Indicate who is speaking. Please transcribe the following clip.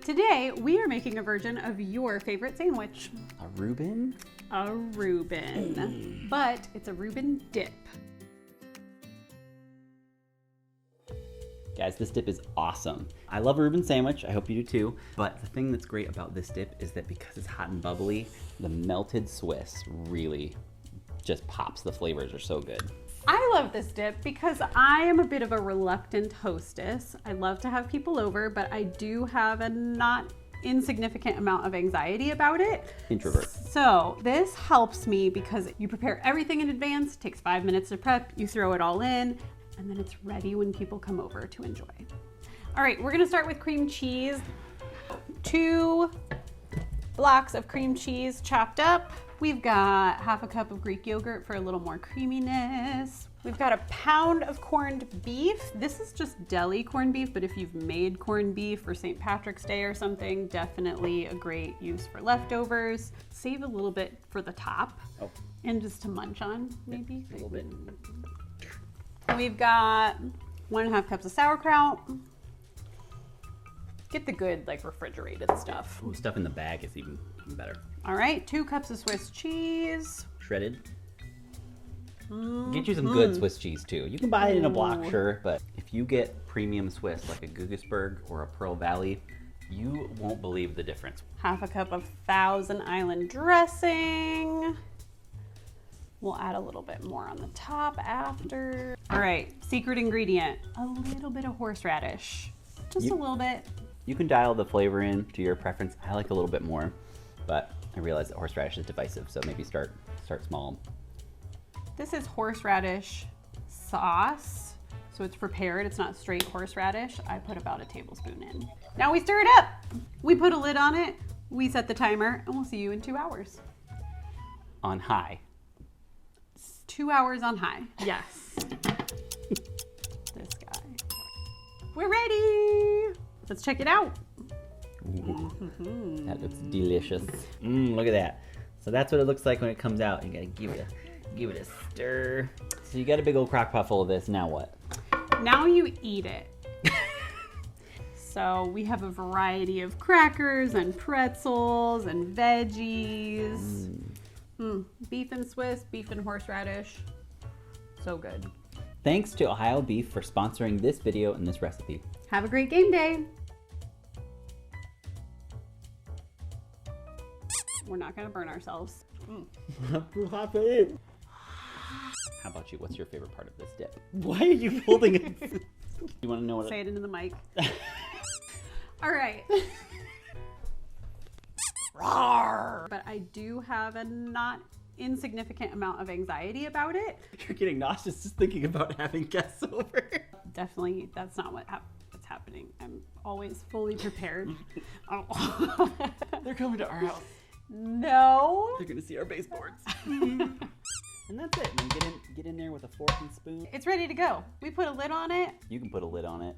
Speaker 1: Today, we are making a version of your favorite sandwich.
Speaker 2: A Reuben?
Speaker 1: A Reuben. But it's a Reuben dip.
Speaker 2: Guys, this dip is awesome. I love a Reuben sandwich, I hope you do too. But the thing that's great about this dip is that because it's hot and bubbly, the melted Swiss really just pops. The flavors are so good.
Speaker 1: I love this dip because I am a bit of a reluctant hostess. I love to have people over, but I do have a not insignificant amount of anxiety about it.
Speaker 2: Introvert.
Speaker 1: So this helps me because you prepare everything in advance, it takes 5 minutes to prep, you throw it all in, and then it's ready when people come over to enjoy. All right, we're gonna start with cream cheese. 2 blocks of cream cheese chopped up. We've got half a cup of Greek yogurt for a little more creaminess. We've got a pound of corned beef. This is just deli corned beef, but if you've made corned beef for St. Patrick's Day or something, definitely a great use for leftovers. Save a little bit for the top and just to munch on, maybe.
Speaker 2: A little bit.
Speaker 1: We've got 1.5 cups of sauerkraut. Get the good, like, refrigerated stuff.
Speaker 2: Ooh, stuff in the bag is even better.
Speaker 1: All right, 2 cups of Swiss cheese.
Speaker 2: Shredded. Get you some good Swiss cheese too. You can buy it in a block, sure, but if you get premium Swiss like a Gugesberg or a Pearl Valley, you won't believe the difference.
Speaker 1: Half a cup of Thousand Island dressing. We'll add a little bit more on the top after. All right, secret ingredient, a little bit of horseradish. Just a little bit.
Speaker 2: You can dial the flavor in to your preference. I like a little bit more, but I realize that horseradish is divisive, so maybe start small.
Speaker 1: This is horseradish sauce. So it's prepared, it's not straight horseradish. I put about a tablespoon in. Now we stir it up. We put a lid on it, we set the timer, and we'll see you in 2 hours.
Speaker 2: On high.
Speaker 1: 2 hours on high, yes. This guy. We're ready. Let's check it out.
Speaker 2: That looks delicious. Look at that. So that's what it looks like when it comes out. You gotta give it a stir. So you got a big old crock pot full of this, now what?
Speaker 1: Now you eat it. So we have a variety of crackers and pretzels and veggies. Beef and Swiss, beef and horseradish. So good.
Speaker 2: Thanks to Ohio Beef for sponsoring this video and this recipe.
Speaker 1: Have a great game day. We're not gonna burn ourselves.
Speaker 2: How about you? What's your favorite part of this dip? Why are you holding it? You wanna know what?
Speaker 1: Say it into the mic. All right. But I do have a not insignificant amount of anxiety about it.
Speaker 2: You're getting nauseous just thinking about having guests over.
Speaker 1: Definitely, that's not what's happening. I'm always fully prepared. Oh.
Speaker 2: They're coming to our house.
Speaker 1: No.
Speaker 2: They're gonna see our baseboards. And that's it. And then get in there with a fork and spoon.
Speaker 1: It's ready to go. We put a lid on it.
Speaker 2: You can put a lid on it.